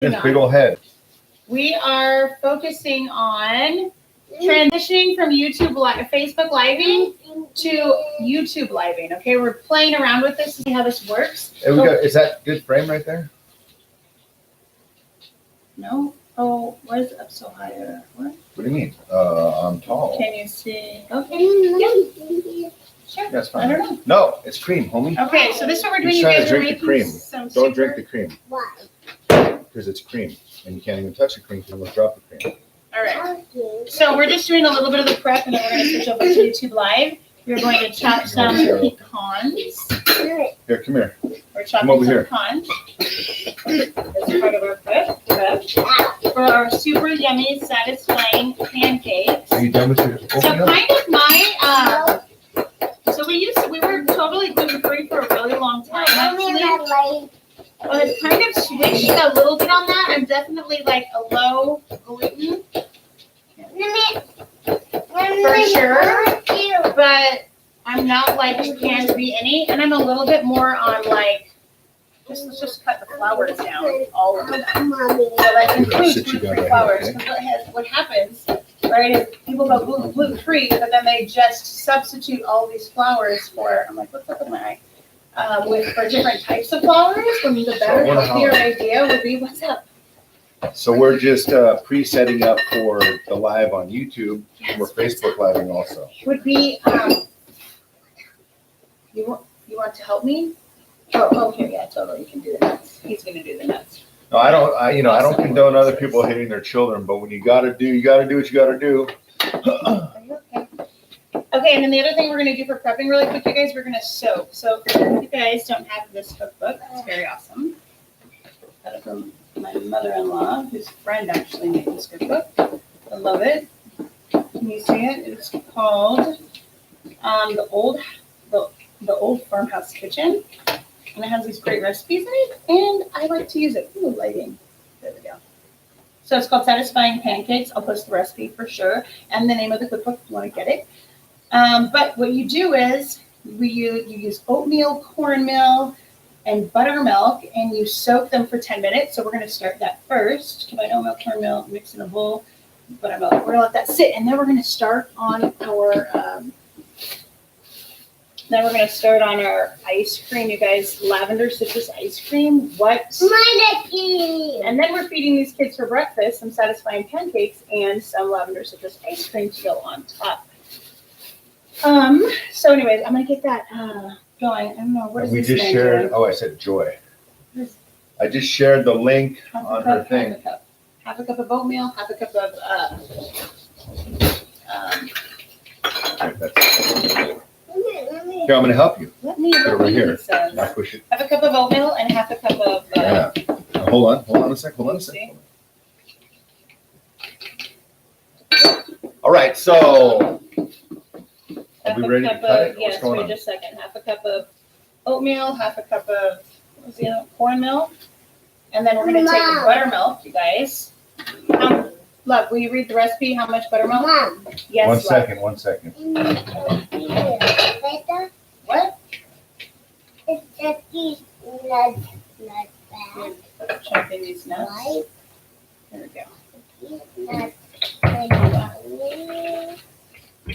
This big old head. We are focusing on transitioning from Facebook Living to YouTube Living. Okay, we're playing around with this to see how this works. Hey, is that good frame right there? No. Oh, why is it up so high there? What do you mean? I'm tall. Can you see? Okay. Yeah. Sure. That's fine. I don't know. No, it's cream, homie. Okay, so this is what we're doing. You guys are making cream. Don't drink the cream. Why? Because it's cream, and you can't even touch the cream because I'm gonna drop the cream. All right. So we're just doing a little bit of the prep, and then we're going to switch over to YouTube Live. We're going to chop some pecans. Here, come here. We're chopping some pecans. As part of our prep for our super yummy, satisfying pancakes. Are you done with your? So kind of my so we were totally gluten-free for a really long time actually. But I've kind of switched a little bit on that. I'm definitely like a low gluten for sure, but I'm not like you can't be any, and I'm a little bit more on like let's just cut the flours down, all of them, so that includes gluten-free flours. Because what happens, right, is people go gluten-free, but then they just substitute all these flours for. I'm like, what's up with my eye? For different types of flours, when the better, healthier idea would be what's up. So we're just pre-setting up for the live on YouTube. Yes, we're Facebook living also. Would be you want to help me? Oh, okay, yeah, totally. You can do the nuts. He's gonna do the nuts. No, I don't. I don't condone other people hitting their children, but when you gotta do what you gotta do. Are you okay? Okay, and then the other thing we're going to do for prepping really quick, you guys, we're going to soak. So if you guys don't have this cookbook, it's very awesome. Got it from my mother-in-law, whose friend actually made this cookbook. I love it. Can you see it? It's called the Old Farmhouse Kitchen. And it has these great recipes in it, and I like to use it. Ooh, lighting. There we go. So it's called Satisfying Pancakes. I'll post the recipe for sure, and the name of the cookbook if you want to get it. But what you do is you use oatmeal, cornmeal, and buttermilk, and you soak them for 10 minutes. So we're going to start that first. Combine oatmeal, cornmeal, mix in a bowl, buttermilk. We're going to let that sit, and then we're going to start on our ice cream, you guys. Lavender Citrus ice cream. What? And then we're feeding these kids for breakfast some satisfying pancakes and some lavender citrus ice cream to go on top. So anyways, I'm gonna get that going. I don't know what is we this just shared. Oh, I said Joy. I just shared the link on her thing. Half a cup of oatmeal, half a cup of Here, I'm gonna help you. Let me put it right here. Now push it. Half a cup of oatmeal and half a cup of yeah. Hold on a sec. All right, so are we ready to cut it? Yes, wait just a second. Half a cup of oatmeal, half a cup of cornmeal, and then we're going to take the buttermilk, you guys. Love, will you read the recipe? How much buttermilk? Mom. Yes. One second. What? It's just these nuts back. Chopping these nuts. Right? There we go. Nuts.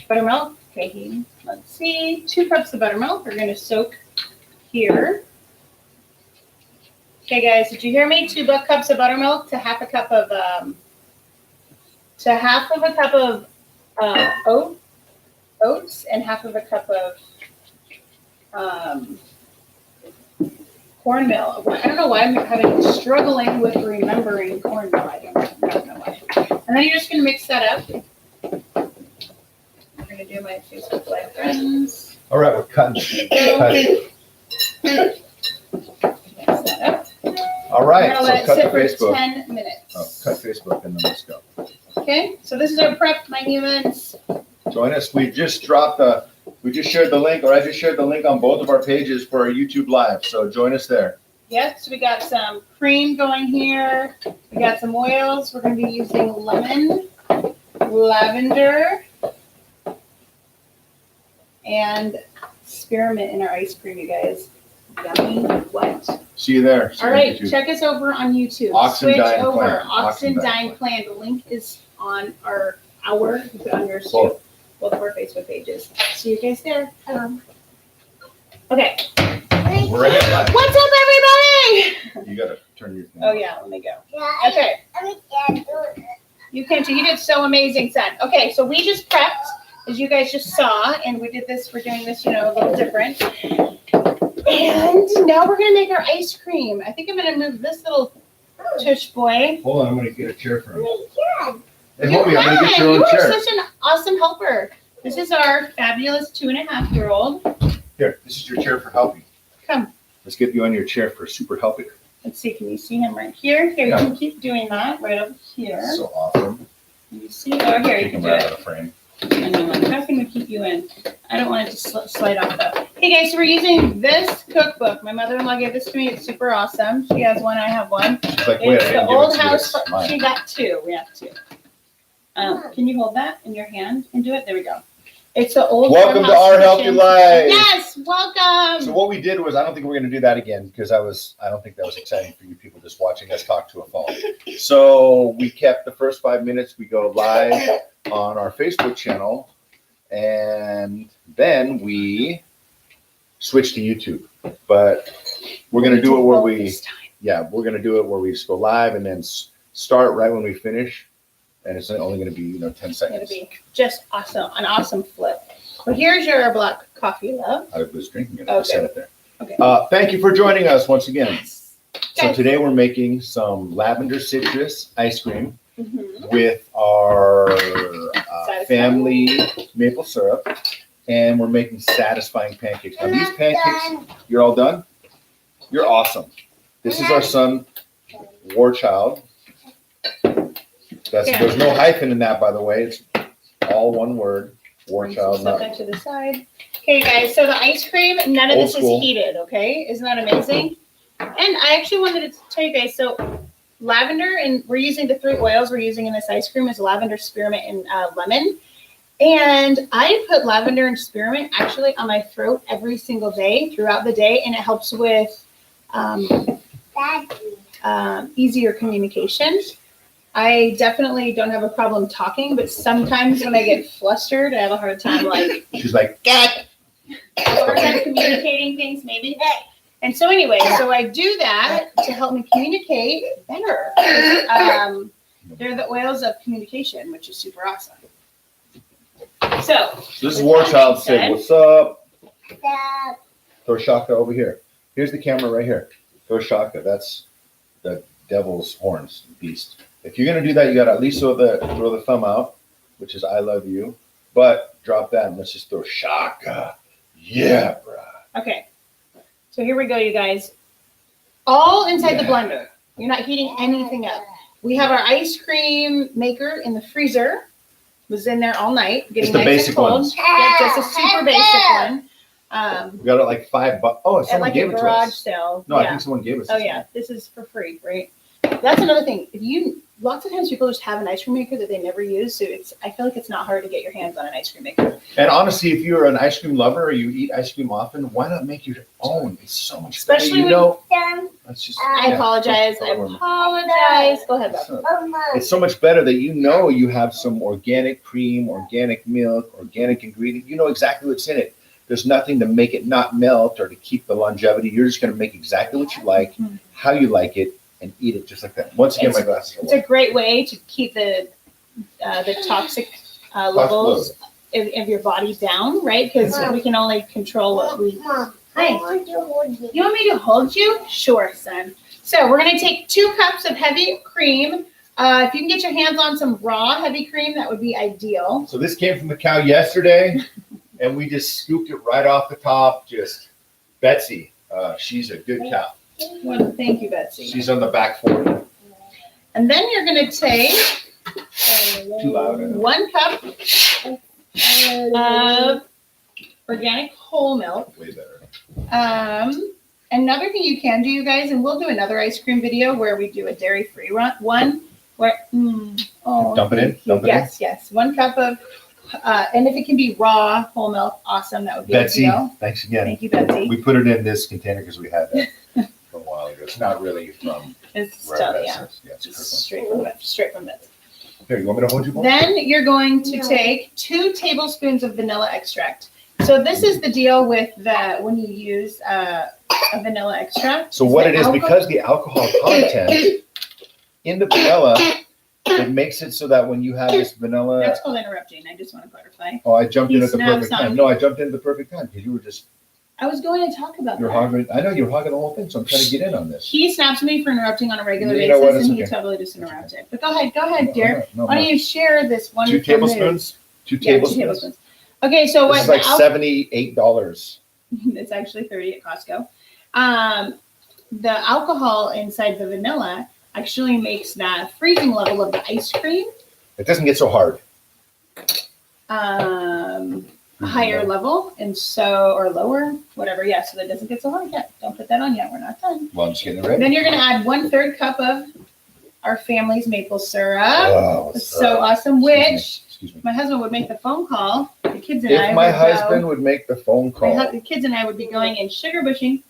Buttermilk. Okay, let's see. 2 cups of buttermilk. We're going to soak here. Okay, guys, did you hear me? 2 cups of buttermilk to half a cup of oats and half of a cup of cornmeal. I don't know why I'm struggling with remembering cornmeal. I don't know why. And then you're just going to mix that up. I'm going to do my Facebook Live friends. All right, we're cutting. Mix that up. All right, so cut the Facebook. 10 minutes. Oh, cut Facebook and then let's go. Okay, so this is our prep, my humans. Join us. We just shared the link, or I just shared the link on both of our pages for our YouTube Live. So join us there. Yes, we got some cream going here. We got some oils. We're going to be using lemon, lavender, and spearmint in our ice cream, you guys. Yummy what? See you there. All right, check us over on YouTube. Oxen Switch Dine over. Plan. Oxen Oxen Dine Dine Plan. The link is on our you put on yours too. Both. Both of our Facebook pages. See you guys there. Okay. We're ahead live. What's up, everybody? You gotta turn your thing Oh on. yeah, let me go. Yeah, Okay. I can't do it. You can too. You did so amazing, son. Okay, so we just prepped, as you guys just saw, and we did this. We're doing this, a little different. And now we're gonna make our ice cream. I think I'm gonna move this little tush boy. Hold on, I'm gonna get a chair for him. Yeah. Hey, Homie, I'm gonna get your You own are chair. such an awesome helper. This is our fabulous 2.5-year-old. Here, this is your chair for helping. Come. Let's get you on your chair for super helping. Let's see. Can you see him right here? Here, Yeah. you can keep doing that right over here. So awesome. Can you see? Oh, here, you Take can him do right it. out of the frame. I know, how can we keep you in? I don't want it to slide off though. Hey guys, so we're using this cookbook. My mother-in-law gave this to me. It's super awesome. She has one, I have one. She's like, wait, It's I the didn't give it old to you. house. It's mine. She got two. We have two. Can you hold that in your hand and do it? There we go. It's the old Welcome to farmhouse Our Healthy tradition. Life. Yes, welcome. So what we did was, I don't think we're gonna do that again because I don't think that was exciting for you people just watching us talk to a phone. So we kept the first 5 minutes. We go live on our Facebook channel, and then we switch to YouTube. But we're gonna do it where both we, this time. we're gonna do it where we just go live and then start right when we finish, and it's only gonna be 10 It'll seconds. be just awesome, an awesome flip. Well, here's your black coffee, love. I was drinking it. Okay. I set it there. Okay. Thank you for joining us once again. Yes. So Guys. today we're making some lavender citrus ice cream Mhm. with our Satisfying. family maple syrup, and we're making satisfying pancakes. Now these pancakes, you're all done? You're awesome. This is our son, War Child. There's no hyphen in that, by the way. It's all one word. War Child. Set that to the side. Okay, guys. So the ice cream, none of Old this school. is heated. Okay, isn't that amazing? And I actually wanted to tell you guys. So lavender, and we're using the 3 oils we're using in this ice cream is lavender, spearmint, and lemon. And I put lavender and spearmint actually on my throat every single day throughout the day, and it helps with easier communication. I definitely don't have a problem talking, but sometimes when I get flustered, I have a hard time She's like, get. communicating things maybe. And so anyway, so I do that to help me communicate better. They're the oils of communication, which is super awesome. So This is War Child saying, what's up? Dad. Throw Shaka over here. Here's the camera right here. Throw Shaka. That's the devil's horns, beast. If you're gonna do that, you gotta at least throw the thumb out, which is I love you. But drop that and let's just throw Shaka. Yeah, bruh. okay. So here we go, you guys. All inside the blender. You're not heating anything up. We have our ice cream maker in the freezer. Was in there all night, getting It's the nice basic and cold. ones. Yeah, just a super basic one. We got it like $5. Oh, At someone like gave a it to garage us. sale. No, I Yeah. think someone gave us. Oh this yeah, this is for free, right? That's another thing. Lots of times people just have an ice cream maker that they never use, so I feel like it's not hard to get your hands on an ice cream maker. And honestly, if you're an ice cream lover or you eat ice cream often, why not make your own? It's so much Especially better. when- That's just. I apologize. I apologize. Go ahead, Beth. It's so much better that you have some organic cream, organic milk, organic ingredient. You know exactly what's in it. There's nothing to make it not melt or to keep the longevity. You're just going to make exactly what you like, how you like it, and eat it just like that. Once again, my glasses are It's a great way to keep the toxic levels of your body down, right? Because we can only control what we. Mom, Hi. I want to hold you. You want me to hold you? Sure, son. So we're going to take 2 cups of heavy cream. If you can get your hands on some raw heavy cream, that would be ideal. So this came from the cow yesterday, and we just scooped it right off the top. Just Betsy, she's a good cow. Well, thank you, Betsy. She's on the back 40. And then you're going to take Too loud. I know. 1 cup of organic whole milk. Way better. Another thing you can do, you guys, and we'll do another ice cream video where we do a dairy-free one where Dump it in? thank you. Dump it in? Yes. 1 cup of And if it can be raw, whole milk, awesome. That would be Betsy, ideal. thanks again. Thank you, Betsy. We put it in this container because we had that for a while ago. It's not really from It's where still, Betsy yeah, is. Yeah, it's just Kirkland. straight from Betsy. Here, you want me to hold you more? Then you're going to take 2 tablespoons of vanilla extract. So this is the deal with when you use a vanilla extract. So is what the it is, alcohol- because the alcohol content in the vanilla, it makes it so that when you have this vanilla. That's called interrupting. I just want to clarify. Oh, I jumped in He at the snaps perfect on time. me. No, I jumped in at the perfect time because you were just, I was going to talk about you're that. hogging. I know you're hogging the whole thing, so I'm trying to get in on this. He snaps me for interrupting on a regular You know what? basis, It's and he okay. totally just interrupted. But go ahead, dear. No, Why don't you share this wonderful 2 tablespoons? 2 news? Yeah, 2 tablespoons? tablespoons. Okay, so This what is like the $78. it's actually 30 at Costco. The alcohol inside the vanilla actually makes that freezing level of the ice cream It doesn't get so hard. higher level, and so, or lower, whatever. Yeah, so that doesn't get so hard yet. Don't put that on yet. We're not done. Well, I'm just getting it ready. Then you're going to add 1/3 cup of our family's maple syrup. Oh, It's so awesome. Which Excuse me. my husband would make the phone call. The kids and I If my would husband go. would make the phone call, The kids and I would be going and sugar bushing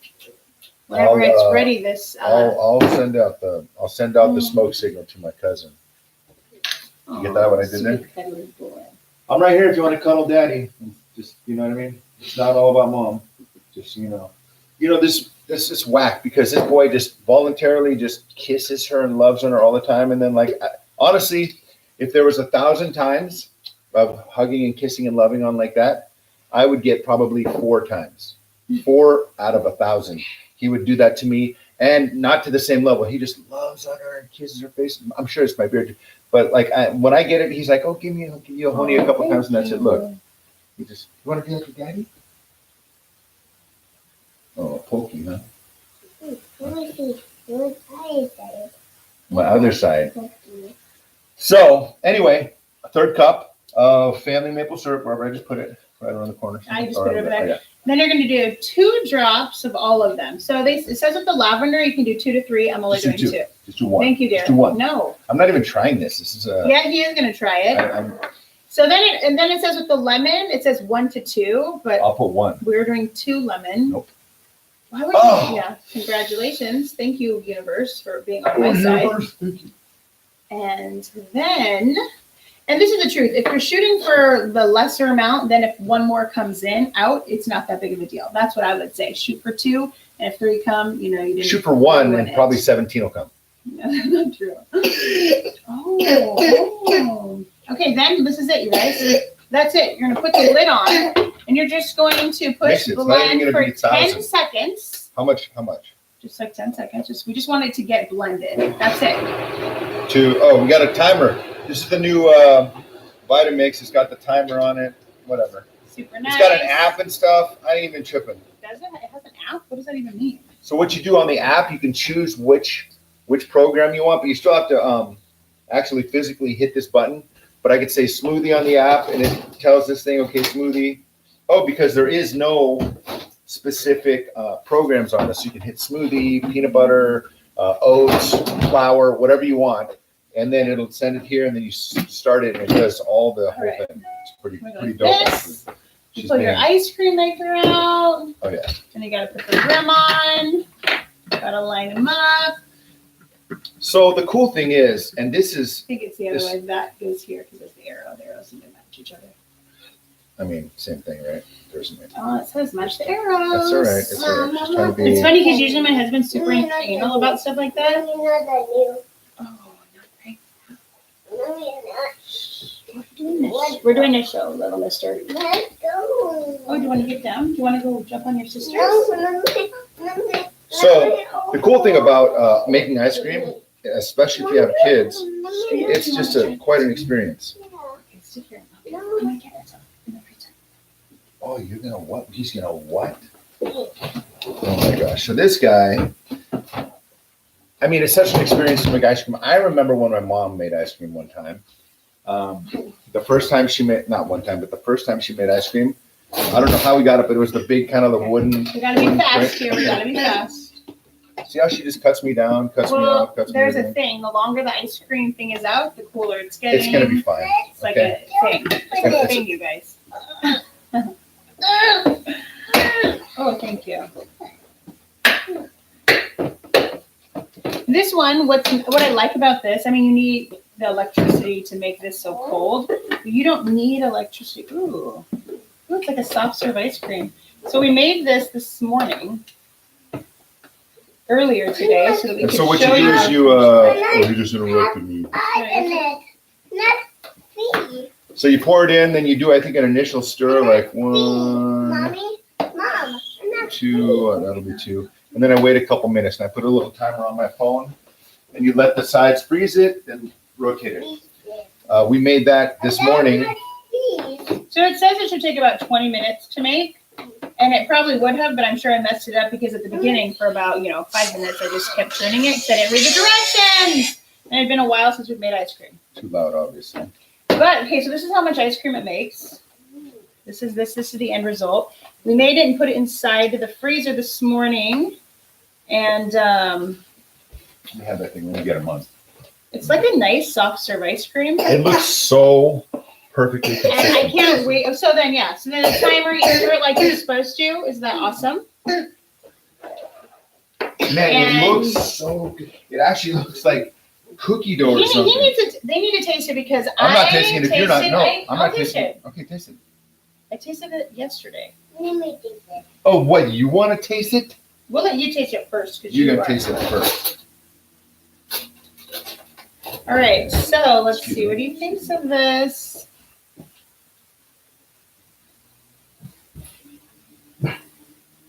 whenever it's ready. This. I'll send out the smoke signal to my cousin. You get that, what I did there? Sweet cuddly boy. I'm right here if you want to cuddle daddy. Just, you know what I mean? It's not all about mom. Just so you know. You know, this is whack because this boy just voluntarily just kisses her and loves her all the time. And then, like, honestly, if there was 1,000 times of hugging and kissing and loving on like that, I would get probably 4 times. 4 out of 1,000. He would do that to me, and not to the same level. He just loves on her and kisses her face. I'm sure it's my beard. But like when I get it, he's like, "Oh, give me a honey a couple times," and that's it. Look, you want to be like your daddy? Oh, pokey, huh? My other side. So anyway, a 1/3 cup of family maple syrup, wherever I just put it, right around the corner. I just put it over there. Oh, yeah. Then you're going to do 2 drops of all of them. So it says with the lavender, you can do 2 to 3. I'm only Just do doing 2. Just do 1. Thank you, dear. Just do 1. No. I'm not even trying this. This is a. Yeah, he is going to try it. So then it says with the lemon, it says 1 to 2, but I'll put 1. we're doing 2 lemon. Nope. Why would Oh. you? Yeah. Congratulations. Thank you, universe, for being on my side. Thank you. And then, and this is the truth, if you're shooting for the lesser amount, then if 1 more comes out, it's not that big of a deal. That's what I would say. Shoot for 2, and if 3 come, you didn't. Shoot for 1, win and it. probably 17 will come. No, that's not true. Oh. Okay, then this is it, you guys. That's it. You're going to put the lid on, and you're just going to Mix push it. It's not blend even for gonna be 10 1,000. seconds. How much? Just like 10 seconds. We just want it to get blended. That's it. We got a timer. This is the new Vitamix. It's got the timer on it. Whatever. Super nice. It's got an app and stuff. I ain't even tripping. Does it? It has an app? What does that even mean? So what you do on the app, you can choose which program you want, but you still have to actually physically hit this button. But I could say smoothie on the app, and it tells this thing, okay, smoothie. Oh, because there is no specific programs on this. So you can hit smoothie, peanut butter, oats, flour, whatever you want, and then it'll send it here, and then you start it, and it does all the whole Alright. thing. It's pretty Like dope. this. Actually. You She's pull your being- ice cream maker out, Oh yeah. and you gotta put the rim on. Gotta line them up. So the cool thing is, and this is, I think it's the other This- way. That goes here because there's the arrow. The arrows need to match each other. I mean, same thing, right? There's Oh, it says match the arrows. That's all right. It's all right. Just trying to be. It's funny because usually my husband's super anal about stuff like that. Oh, not right. We're doing a show, little mister. Oh, do you want to get down? Do you want to go jump on your sister? So the cool thing about making ice cream, especially if you have kids, it's just quite an experience. Okay, sit here. Okay, I'm gonna get it. I'm gonna pretend. Oh, you're gonna what? He's gonna what? Oh my gosh! So this guy, I mean, it's such an experience to make ice cream. I remember when my mom made ice cream one time. The first time she made, not one time, but the first time she made ice cream, I don't know how we got it, but it was the big kind of the wooden. We gotta be fast here. We gotta be fast. See how she just cuts me down, cuts me Well, off, cuts me there's a down? thing. The longer the ice cream thing is out, the cooler it's getting. It's gonna be fine. It's like Okay. a thing. It's like a thing, you guys. Oh, thank you. This one, what I like about this, I mean, you need the electricity to make this so cold. But you don't need electricity. Ooh, it's like a soft serve ice cream. So we made this morning, earlier today, so that we And could so what you show do is you, oh, you just interrupted me. I not see. So you pour it in, then you do, I think, an initial stir, like one, Mommy, Mom, I'm not two, that'll be two. And then I wait a couple minutes and I put a little timer on my phone and you let the sides freeze it and rotate it. We made that this morning. So it says it should take about 20 minutes to make, and it probably would have, but I'm sure I messed it up because at the beginning for about, 5 minutes, I just kept turning it because I didn't read the directions. And it had been a while since we've made ice cream. Too loud, obviously. But, okay, so this is how much ice cream it makes. This is the end result. We made it and put it inside the freezer this morning, and We have that thing when we get a month. it's like a nice soft serve ice cream. It looks so perfectly And I consistent. can't wait. So then the timer, you do it like you're supposed to. Is that awesome? Man, it And- looks so good. It actually looks like cookie dough or They something. need to taste it because I'm not tasting it if you're not. tasted- No, I'm I'll not taste tasting it. it. Okay, taste it. I tasted it yesterday. Let me taste it. Oh, what? You want to taste it? We'll let you taste it first because You're you gonna are. taste it first. All right, so let's see. What do you think of this?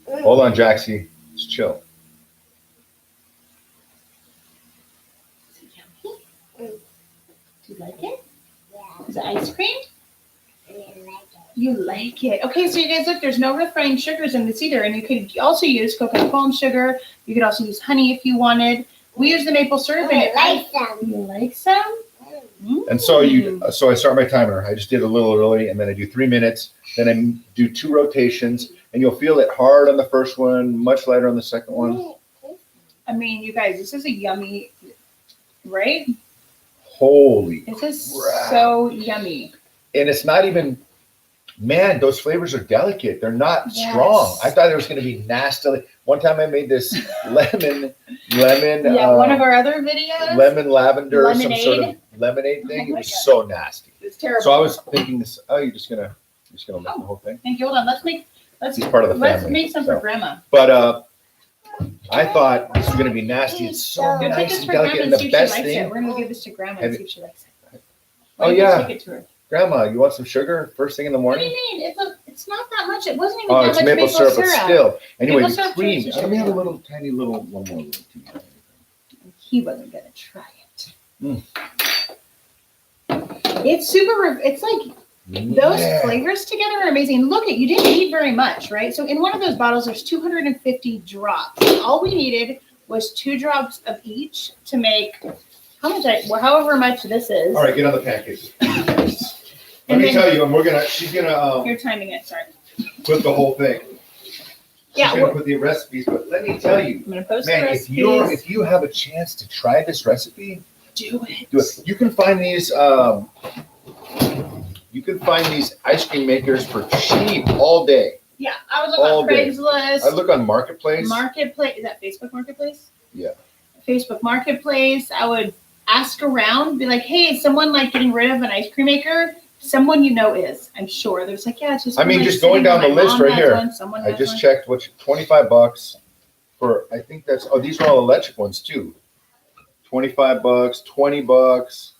Hold on, Jaxie. Just chill. Is it yummy? Do you like it? Yeah, Is it ice cream? I like it. You like it. Okay, so you guys look, there's no refined sugars in this either. And you could also use coconut palm sugar. You could also use honey if you wanted. We use the maple syrup in I it. like some. You like some? And so so I start my timer. I just did a little early, and then I do 3 minutes. Then I do 2 rotations, and you'll feel it hard on the first one, much lighter on the second one. I mean, you guys, this is a yummy, right? Holy This is crap. so yummy. And it's not even, man, those flavors are delicate. They're not Yes. strong. I thought it was going to be nasty. One time I made this lemon, Yeah, one of our other videos. lemon lavender, some sort Lemonade? of lemonade Oh thing. It my was God. so nasty. It's terrible. So I was thinking this, oh, you're just gonna make the whole thing? Thank you. Hold on. Let's He's part of the let's family. make some so. for Grandma. But I thought this was gonna be nasty. It's so Go Go take nice this and for Grandma delicate. and And see the if she best likes it. thing, We're gonna give this to Grandma and Have see if she likes it. Oh, Why don't you yeah. take it to her? Grandma, you want some sugar first thing in the What do morning? you mean? It's not that much. It wasn't even Oh, that it's much maple syrup, but still. Anyway, Maple the syrup cream. tastes Let me have a sugar. little tiny little one more little teaspoon. He wasn't gonna try it. Mm. It's super. It's like those Yeah. flavors together are amazing. Look at you didn't need very much, right? So in one of those bottles, there's 250 drops. All we needed was 2 drops of each to make however much this is. All right, get on the pancakes. Let And me then- tell you, and she's gonna You're timing it. Sorry. put the whole thing. Yeah, She's gonna put the recipes, but let me tell you, I'm gonna post the man, recipes. if you have a chance to try this recipe, Do it. do it. You can find these ice cream makers for cheap all day. Yeah, I would look All on day. Craigslist. I look on Marketplace. Marketplace. Is that Facebook Marketplace? Yeah. Facebook Marketplace. I would ask around, be like, hey, is someone like getting rid of an ice cream maker? Someone you know is. I'm sure. There's like, yeah, it's just. I mean, like just going sitting down there. the My list mom right has here. one, someone I has just one. checked $25 for, I think these are all electric ones too. $25, $20,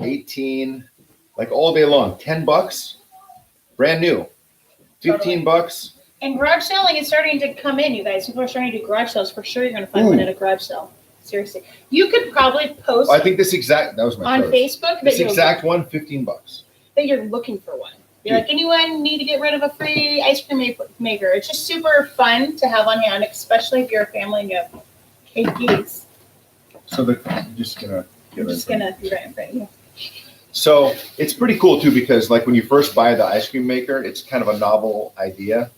18, like all day long. $10, brand new. $15. And garage selling is starting to come in, you guys. People are starting to do garage sales. For sure, you're going to find one Ooh. at a garage sale. Seriously. You could probably post I think that was my on first. Facebook This exact one, $15. that you're looking for one. You're like, anyone need to get rid of a free ice cream maker? It's just super fun to have on hand, especially if you're a family and you have kids. So I'm just gonna I'm just going to be right in front of you. So it's pretty cool too, because like when you first buy the ice cream maker, it's kind of a novel idea.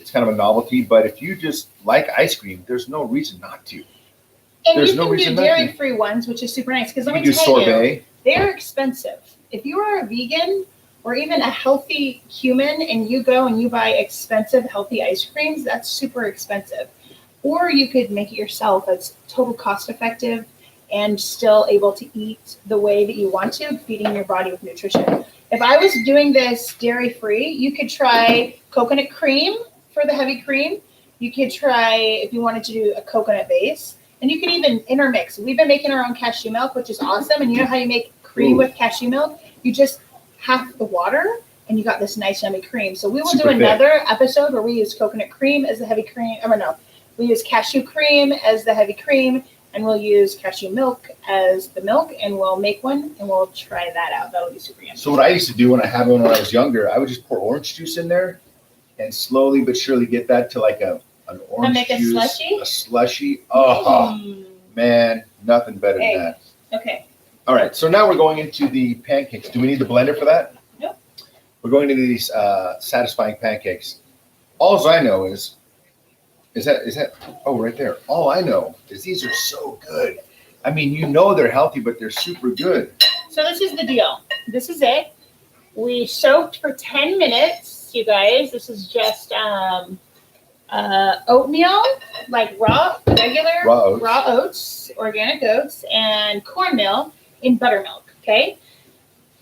it's kind of a novelty. But if you just like ice cream, there's no reason not to. And There's you no can reason do not to. dairy-free ones, which is super nice. Because You let can me do tell you, sorbet. they're expensive. If you are a vegan or even a healthy human and you go and you buy expensive, healthy ice creams, that's super expensive. Or you could make it yourself. It's total cost effective and still able to eat the way that you want to, feeding your body with nutrition. If I was doing this dairy-free, you could try coconut cream for the heavy cream. You could try, if you wanted to do a coconut base, and you can even intermix. We've been making our own cashew milk, which is awesome. And you know how you make cream Ooh. with cashew milk? You just half the water and you got this nice yummy cream. So we will Super do thick. another episode where we use coconut cream as the heavy cream. Oh, no. We use cashew cream as the heavy cream, and we'll use cashew milk as the milk, and we'll make one and we'll try that out. That'll be super yummy. So what I used to do when I had one when I was younger, I would just pour orange juice in there and slowly but surely get that to like an orange make a juice. slushie? A slushy. Oh, Mm. man, nothing better Hey. than that. Okay. All right, so now we're going into the pancakes. Do we need the blender for that? Nope. We're going into these satisfying pancakes. All I know is that, oh, right there. All I know is these are so good. I mean, you know they're healthy, but they're super good. So this is the deal. This is it. We soaked for 10 minutes, you guys. This is just oatmeal, like regular Raw oats. oats, organic oats, and cornmeal in buttermilk, okay?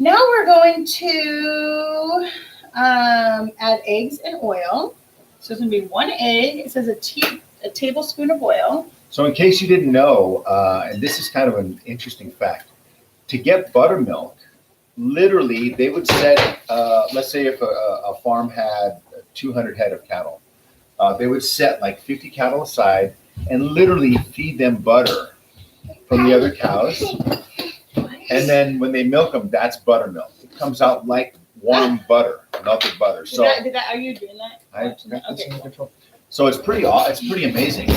Now we're going to add eggs and oil. So it's going to be 1 egg. It says a tablespoon of oil. So in case you didn't know, and this is kind of an interesting fact, to get buttermilk, literally they would set, let's say if a farm had 200 head of cattle, they would set like 50 cattle aside and literally feed them butter from the other cows. And then when they milk them, that's buttermilk. It comes out like warm butter, melted butter. So Are you doing that? Okay. control. So it's pretty amazing.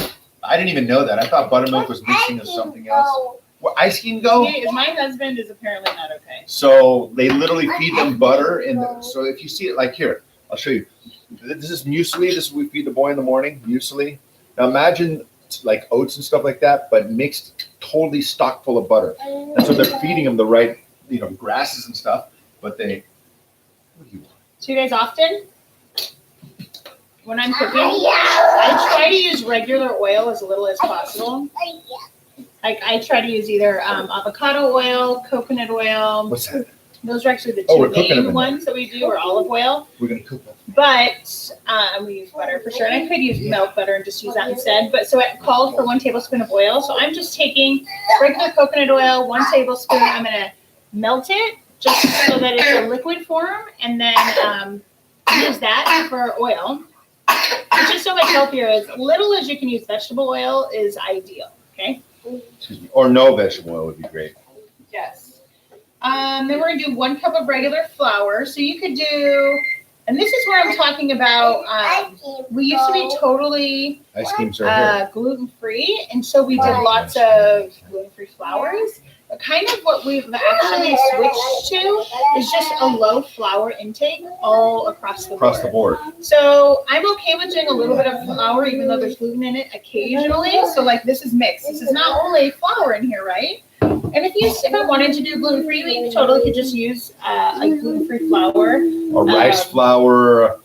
I didn't even know that. I thought buttermilk was mixing with something else. Where ice cream go? My husband is apparently not okay. So they literally feed them butter so if you see it like here, I'll show you. This is muesli. This is what we feed the boy in the morning, muesli. Now imagine like oats and stuff like that, but mixed totally stock full of butter. And so they're feeding them the right, grasses and stuff, but what do you want? So you guys often, when I'm cooking, I try to use regular oil as little as possible. I try to use either avocado oil, coconut oil. What's that? Those are actually the we're two cooking them main in ones that we do, or olive oil. We're gonna cook them. But we use butter for sure. And I could use milk butter and just use that instead. But so it called for 1 tablespoon of oil. So I'm just taking regular coconut oil, 1 tablespoon. I'm going to melt it just so that it's a liquid form. And then use that for oil. It's just so much healthier. As little as you can use vegetable oil is ideal. Okay. Excuse me. Or no vegetable oil would be great. Yes. Then we're going to do 1 cup of regular flour. So you could do, and this is where I'm talking about, we used to be totally Ice creams are here. gluten-free, and so we did lots of gluten-free flours. But kind of what we've actually switched to is just a low flour intake all across the board. So I'm okay with doing a little bit of flour, even though there's gluten in it occasionally. So like this is mixed. This is not only flour in here, right? And if I wanted to do gluten-free, we totally could just use a gluten-free flour. Or rice flour,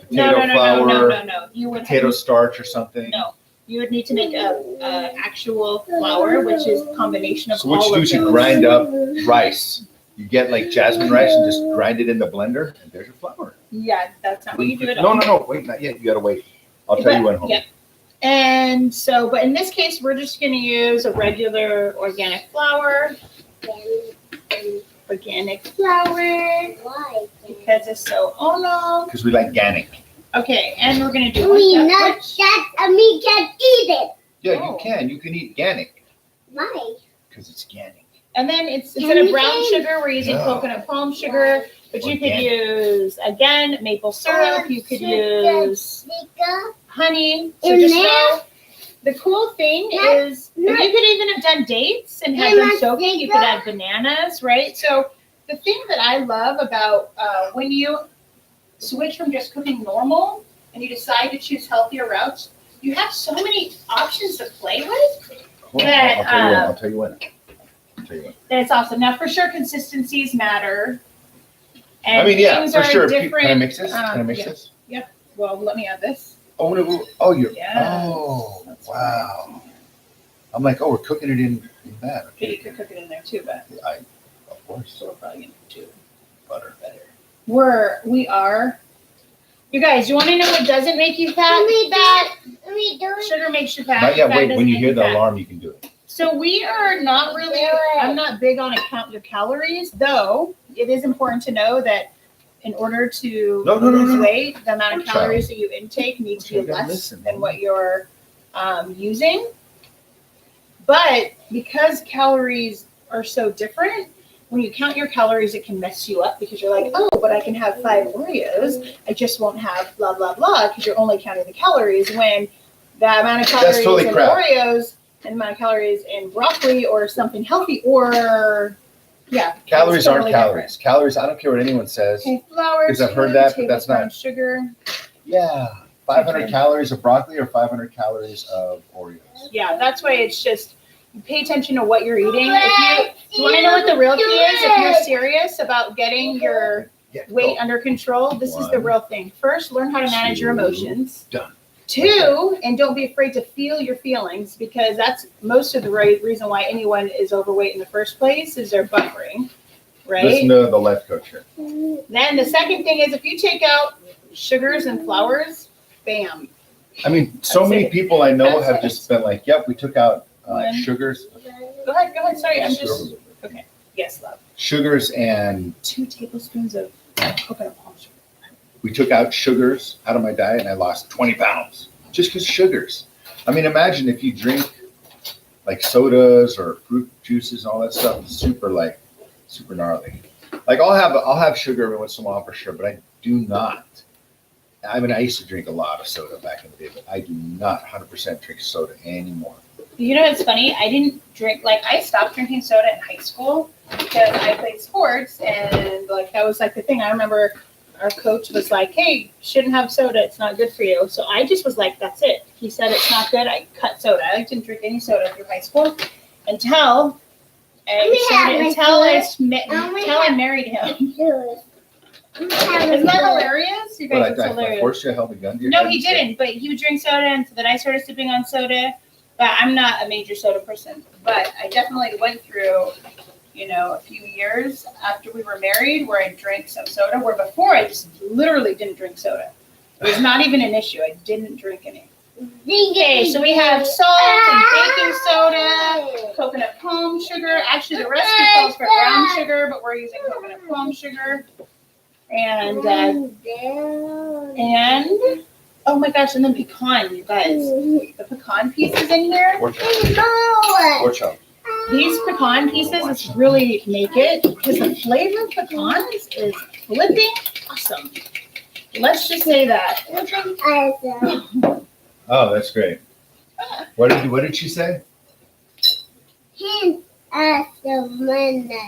potato flour, No. You would potato starch or something. No. You would need to make a actual flour, which is a combination of So what all you do of is you those. grind up rice. You get like jasmine rice and just grind it in the blender, and there's your flour. Yeah, that's not what you do at all. No, wait, not yet. You gotta wait. I'll tell you when home. Yeah. And so, but in this case, we're just going to use a regular organic flour. Organic flour. Why? Because it's so, oh no. Because we like organic. Okay, and we're going to do We one not cup. that we can eat it. Yeah, Oh. you can. You can eat organic Why? because it's organic. And then instead of brown sugar, we're using No. coconut palm sugar. But you could Organic. use, again, maple syrup. You could use Sika? honey. So In just there? know, the cool thing is, you could even have done dates and had them soaking. You could add bananas, right? So the thing that I love about when you switch from just cooking normal and you decide to choose healthier routes, you have so many options to play with. Hold on, That, I'll tell you when. That's awesome. Now, for sure, consistencies matter. And I mean, yeah, things for are sure. different. Can I mix this? Can I mix yeah. this? Well, let me add this. Oh, no, oh, you're. Yes. Oh, That's wow. I'm like, oh, we're cooking it in that. Okay, you could cook it in there too, but Of course. so we're probably gonna do Butter. better. We are. You guys, you want to know what doesn't make you fat? Let me do it. Sugar makes you fat. Not yet. Fat Wait, doesn't when you make hear the fat. alarm, you can do it. So we are not really. I'm not big on count your calories, though. It is important to know that in order to lose weight, the amount of Poor calories that you intake needs to Okay, be I gotta less listen. than what you're using. But because calories are so different, when you count your calories, it can mess you up because you're like, oh, but I can have 5 Oreos. I just won't have blah, blah, blah, because you're only counting the calories when the amount of calories totally in crap. Oreos and the amount of calories in broccoli or something healthy or, yeah. Calories it's aren't totally calories. Calories, I don't care what anyone says. different. Okay, flour, 'Cause I've heard 2 that, but that's tablespoons not- sugar. Yeah. 500 Okay. calories of broccoli or 500 calories of Oreos? Yeah, that's why it's just, you pay attention to what you're eating. If you want to know what the real key is, if you're serious about getting your Yeah, weight go. under control, this is the One, real thing. First, learn how to manage your emotions. Done. 2, and don't be afraid to feel your feelings, because that's most of the reason why anyone is overweight in the first place is they're buffering, right? Listen to the life coach here. Then the second thing is if you take out sugars and flours, bam. I mean, so That's many it. people I know That's have it. just been like, yep, we took out One. sugars. Go ahead. Sorry, I'm just, yes, love. Sugars and 2 tablespoons of coconut palm sugar. we took out sugars out of my diet and I lost 20 pounds just because sugars. I mean, imagine if you drink like sodas or fruit juices and all that stuff, it's super gnarly. Like I'll have sugar every once in a while for sure, but I do not. I mean, I used to drink a lot of soda back in the day, but I do not 100% drink soda anymore. You know what's funny? I didn't drink, like, I stopped drinking soda in high school because I played sports, and like that was like the thing. I remember our coach was like, hey, shouldn't have soda, it's not good for you. So I just was like, that's it. He said it's not good, I cut soda. I didn't drink any soda through high school until I married him. Isn't that hilarious? You But guys, it's I hilarious. forced you to help me gun to your No, head. he didn't, but he would drink soda, and so then I started sipping on soda. But I'm not a major soda person. But I definitely went through, a few years after we were married where I drank some soda, where before I just literally didn't drink soda. It was not even an issue. I didn't drink any. Okay, so we have salt and baking soda, coconut palm sugar. Actually, the recipe calls for brown sugar, but we're using coconut palm sugar. And oh my gosh, and then pecan, you guys. The pecan pieces in here. Pork chop. These pecan pieces really make it, because the flavor of pecans is flipping awesome. Let's just say that. Oh, that's great. What did she say?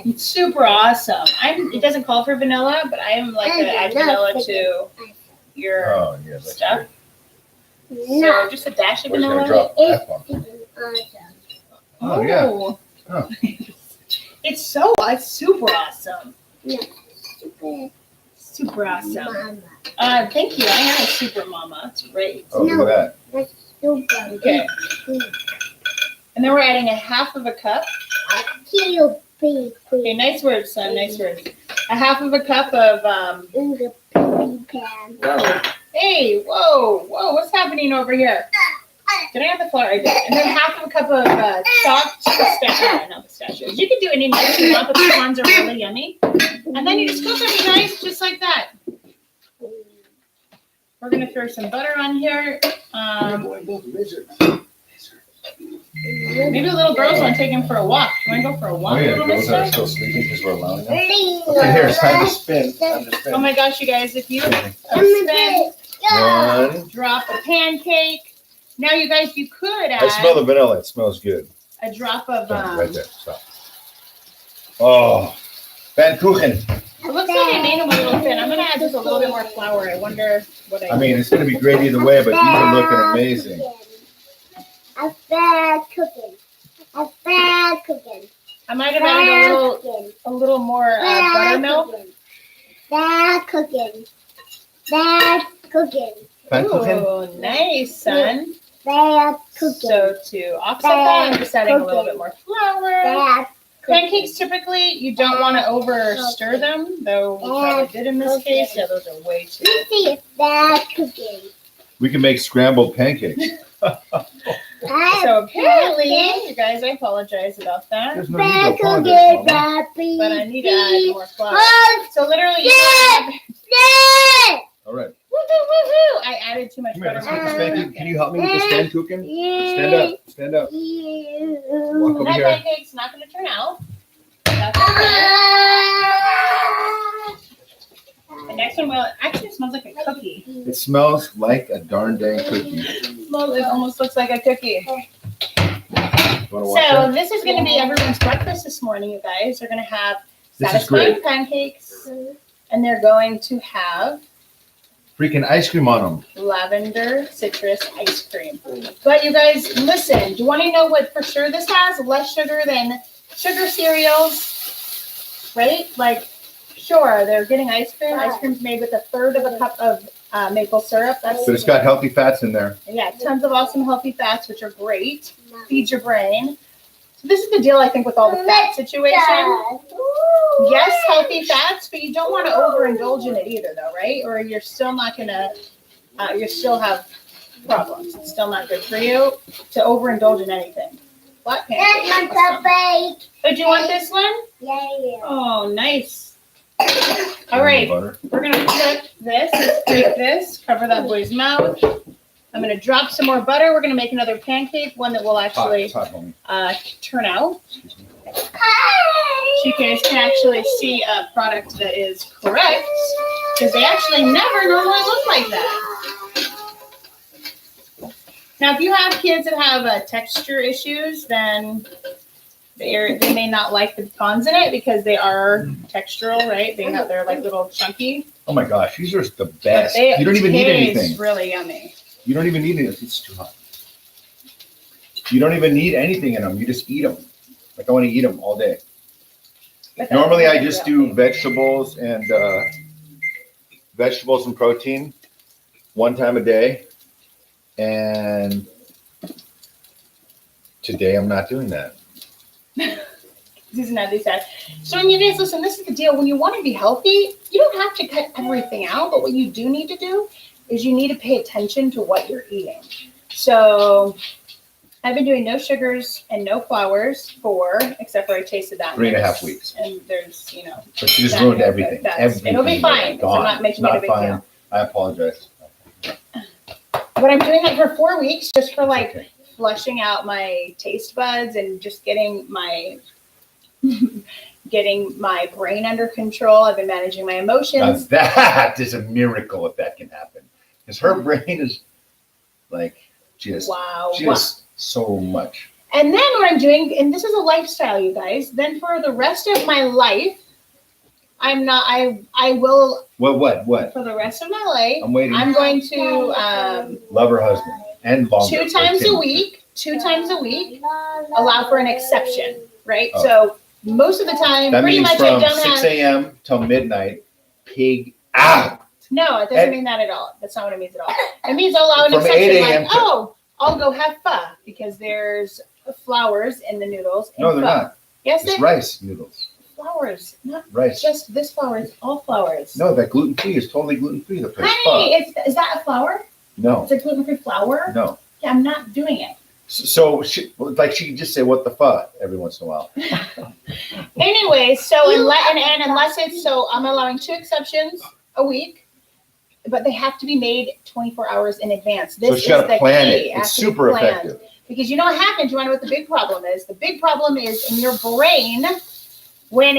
It's super awesome. It doesn't call for vanilla, but I am like to add vanilla to your Oh, yeah, that's stuff. great. So just a dash of We're just vanilla. gonna drop that one. Oh, yeah. Oh. Oh. It's super awesome. Super awesome. Thank you. I am a super mama. It's great. Oh, look at that. Okay. And then we're adding a half of a cup. Okay, nice words, son. Nice words. A half of a cup of whoa. Hey, whoa, what's happening over here? Did I have the flour? I did. And then half of a cup of chopped pistachios. You can do any nuts you want, but pecans are really yummy. And then you just cook them, you guys, just like that. We're gonna throw some butter on here. Maybe the little girls want to take him for a walk. You want to go for a walk, Oh, yeah, little those are mister? still sleeping because we're allowing them. Okay, here, it's time to spin. Oh my gosh, you guys, if you spin, One. drop a pancake. Now, you guys, you could I smell add the vanilla. It smells good. a drop of Right there. Stop. Oh, Pfannkuchen. It looks like I made them a little thin. I'm gonna add just a little bit more flour. I wonder what I mean, it's gonna be great either way, but these are looking amazing. A bad cooking. A bad cooking. I might have added a little more buttermilk. Bad cooking. Bad cooking. Pan cooking? Ooh, nice, son. Bad cooking. So to offset that, I'm just adding a little bit more flour. Bad cooking. Pancakes, typically, you don't want to over stir them, though we probably did in this case. Yeah, those are way too. Let's see if bad cooking. We can make scrambled pancakes. So apparently, you guys, I apologize about that. There's no need to Bad apologize, cooking. Mama. But I need to add more flour. Oh, So literally, yeah. All right. woohoo! I added too much Come here, butter. let's get the stand cooking. Can you help me with the stand cooking? Stand Yeah. up. Stand up. Walk over That here. pancake's not going to turn out. That's okay. The next one will actually it smells like a cookie. It smells like a darn dang cookie. It almost looks like a cookie. You wanna watch So that? this is going to be everyone's breakfast this morning. You guys are going to have This is satisfying great. pancakes, and they're going to have Freaking ice cream on them. lavender citrus ice cream. But you guys, listen. Do you want to know what for sure this has? Less sugar than sugar cereals, right? Like, sure, they're getting ice cream. Ice cream's made with 1/3 of a cup of maple syrup. That's But it's got healthy fats in there. yeah, tons of awesome healthy fats, which are great. Feeds your brain. So this is the deal, I think, with all the fat situation. Yes, healthy fats, but you don't want to overindulge in it either, though, right? Or you're still not gonna, you still have problems. It's still not good for you to overindulge in anything. Black pancakes. That's Awesome. my Oh, do you want this one? Yeah. Oh, nice. All right, Butter. we're gonna flip this. Let's take this. Cover that boy's mouth. I'm gonna drop some more butter. We're gonna make another pancake, one that will Hot, actually it's hot, homie. turn out. Excuse me. So you guys can actually see a product that is correct, because they actually never normally look like that. Now, if you have kids that have texture issues, then they may not like the pecans in it because they are textural, right? They're like little chunky. Oh my gosh, these are the But best. they You don't even need taste anything. really yummy. You don't even need anything. It's too hot. You don't even need anything in them. You just eat them. Like I want to eat them all day. But that's Normally I really just yummy. do vegetables and protein one time a day. And today I'm not doing that. This is not these sad. So when you guys listen, this is the deal. When you want to be healthy, you don't have to cut everything out, but what you do need to do is you need to pay attention to what you're eating. So I've been doing no sugars and no flours except for I tasted that. 3.5 weeks. And there's, But she just that- ruined everything. that's- Everything. it'll be fine. Gone. I'm not making It's it a big fine. deal. I apologize. But I'm doing it for 4 weeks just for like Okay. flushing out my taste buds and just getting my brain under control. I've been managing my Now emotions. that is a miracle if that can happen. Because her brain is like, she has so much. And then what I'm doing, and this is a lifestyle, you guys, then for the rest of my life, I will, What? for the rest of my life, I'm waiting. I'm going to Love her husband and longer. 2 times a week, allow for an exception, right? Oh. So most of the time, That pretty means much I from don't 6 have, a.m. till midnight, pig out. no, it doesn't mean that at all. That's not what it means at all. It means I'll allow an From 8 exception, a.m. like, oh, I'll go have pho because there's flours in the noodles. in No, they're pho. not. Yes, It's they're rice noodles. flours, not Rice. just this flour, it's all flours. No, that gluten-free is totally gluten-free. The place. Honey, is that a flour? No, It's a gluten-free flour? no. Yeah, I'm not doing it. So she can just say what the fuck every once in a while. Anyway, so unless it's, so I'm allowing 2 exceptions a week, but they have to be made 24 hours in advance. This So she got is to the plan key. it. It has It's to be super planned. effective. Because you know what happens? You want to know what the big problem is? The big problem is in your brain when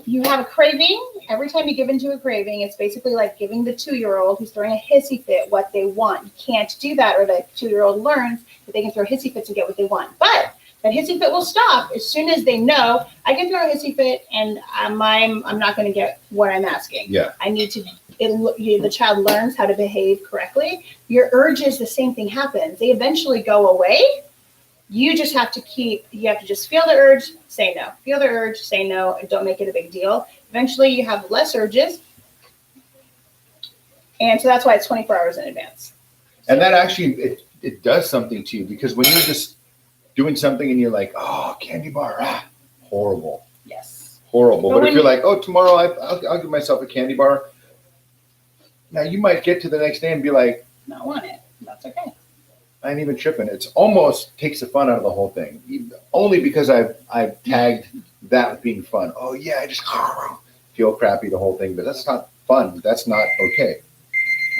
you have a craving. Every time you give into a craving, it's basically like giving the 2-year-old who's throwing a hissy fit what they want. You can't do that, or the 2-year-old learns that they can throw hissy fits and get what they want. But That hissy fit will stop as soon as they know I can throw a hissy fit and I'm not going to get what I'm asking. Yeah. I need to. The child learns how to behave correctly. Your urges, the same thing happens. They eventually go away. You just have to just feel the urge, say no. Feel the urge, say no, and don't make it a big deal. Eventually you have less urges. And so that's why it's 24 hours in advance. And that actually, it does something to you, because when you're just doing something and you're like, oh, candy bar, horrible. Yes. Horrible. But if you're like, oh, tomorrow I'll give myself a candy bar. Now you might get to the next day and be like, not want it. That's okay. I ain't even tripping. It's almost takes the fun out of the whole thing. Only because I've tagged that with being fun. Oh yeah, I just feel crappy the whole thing, but that's not fun. That's not okay.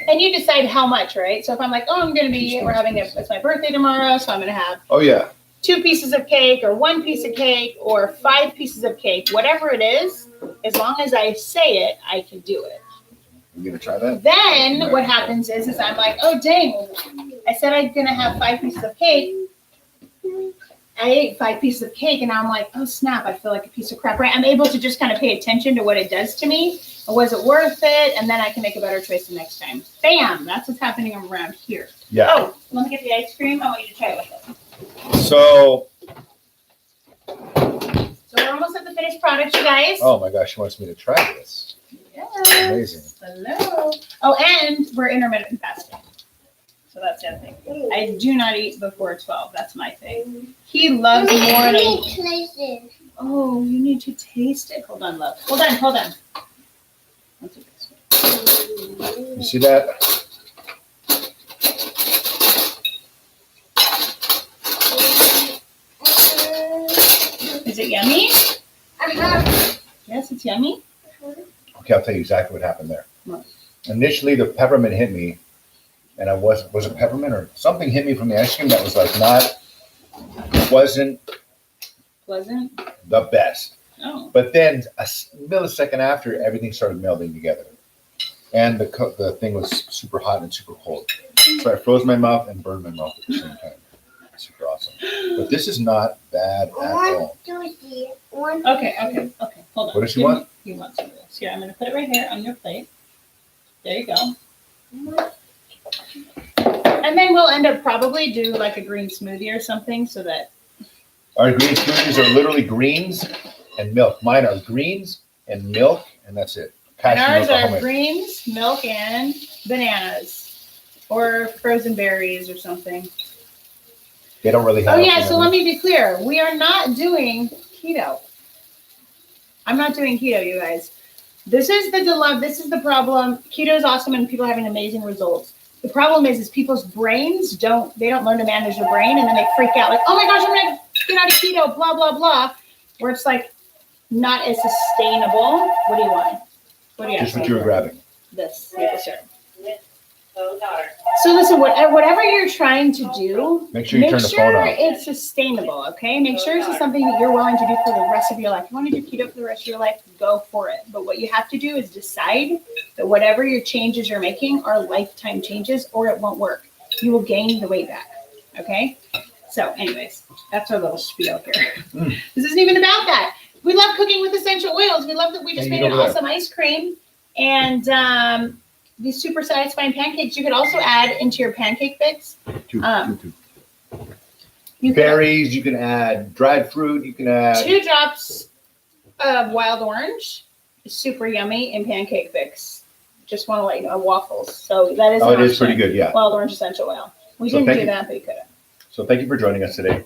And you decide how much, right? So if I'm like, oh, it's my birthday tomorrow, so I'm going to have 2 pieces of cake or 1 piece of cake or 5 pieces of cake, whatever it is, as long as I say it, I can do it. You going to try that? Then what happens is I'm like, oh, dang, I said I'm going to have 5 pieces of cake. I ate 5 pieces of cake, and now I'm like, oh, snap, I feel like a piece of crap, right? I'm able to just kind of pay attention to what it does to me. Was it worth it? And then I can make a better choice the next time. Bam! That's what's happening around here. Yeah. Oh, let me get the ice cream. I want you to try it with us. So we're almost at the finished product, you guys. oh my gosh, she wants me to try this. Yes. Amazing. Hello. Oh, and we're intermittent fasting. So that's the other thing. I do not eat before 12. That's my thing. He loves morning. Oh, you need to taste it. Hold on, love. Hold on. Let's do this. You see that? Is it yummy? Yes, it's yummy. Okay, I'll tell you exactly what happened there. What? Initially, the peppermint hit me, and was it peppermint or something hit me from the ice cream that was like wasn't Pleasant? the best. Oh. But then a millisecond after, everything started melding together, and the thing was super hot and super cold. So I froze my mouth and burned my mouth at the same time. Super awesome. But this is not bad at all. Okay. Hold on. What does she want? He wants some of this. Here, I'm going to put it right here on your plate. There you go. And then we'll end up probably do like a green smoothie or something so that. Our green smoothies are literally greens and milk. Mine are greens and milk, and that's it. And ours milk, are greens, milk, and bananas. Or frozen berries or something. They don't really have. Oh, yeah, so let me be clear. We are not doing keto. I'm not doing keto, you guys. This is the dilemma. This is the problem. Keto is awesome and people are having amazing results. The problem is people's brains don't learn to manage their brain, and then they freak out like, oh my gosh, I'm going to get out of keto, blah, blah, blah, where it's like not as sustainable. What do you want? What do you have? Just what you were grabbing. This maple syrup. So listen, whatever you're trying to do, Make sure you turn the phone off. it's sustainable, okay? Make sure this is something that you're willing to do for the rest of your life. If you want to do keto for the rest of your life, go for it. But what you have to do is decide that whatever your changes you're making are lifetime changes, or it won't work. You will gain the weight back, okay? So anyways, that's our little spiel here. This isn't even about that. We love cooking with essential oils. We love that we just made an awesome ice cream. And these super satisfying pancakes, you could also add into your pancake mix. Two. You Berries, you can add dried fruit, you can add 2 drops of wild orange. Super yummy in pancake mix. Just want to let you know, waffles. So that is it is pretty good, yeah. Wild orange essential oil. We So didn't do that, but you could have. So thank you for joining us today.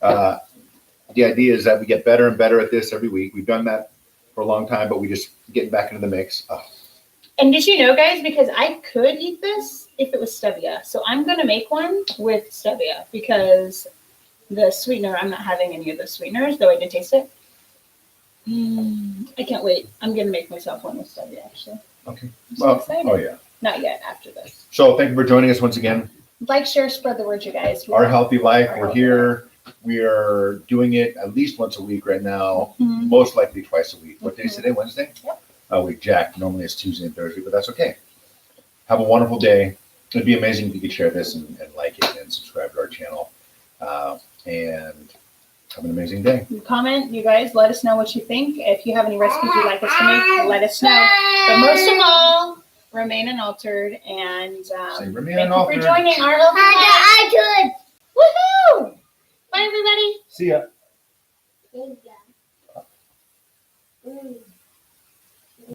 The idea is that we get better and better at this every week. We've done that for a long time, but we just getting back into the mix. And did you know, guys, because I could eat this if it was stevia. So I'm going to make one with stevia because the sweetener, I'm not having any of the sweeteners, though I did taste it. I can't wait. I'm going to make myself one with stevia, actually. Okay. I'm so excited. Oh, yeah. Not yet, after this. So thank you for joining us once again. Like, share, spread the word, you guys. Our Healthy Life, we're here. We are doing it at least once a week right now, most likely twice a week. What day is today? Wednesday? Yep. We jacked. Normally it's Tuesday and Thursday, but that's okay. Have a wonderful day. It'd be amazing if you could share this and like it and subscribe to our channel. And Have an amazing day. Comment, you guys. Let us know what you think. If you have any recipes you'd like us to make, let us know. But most of all, remain unaltered. And Say, remain thank you unaltered. for joining our healthy life. I Woohoo! Bye, everybody. See ya. could.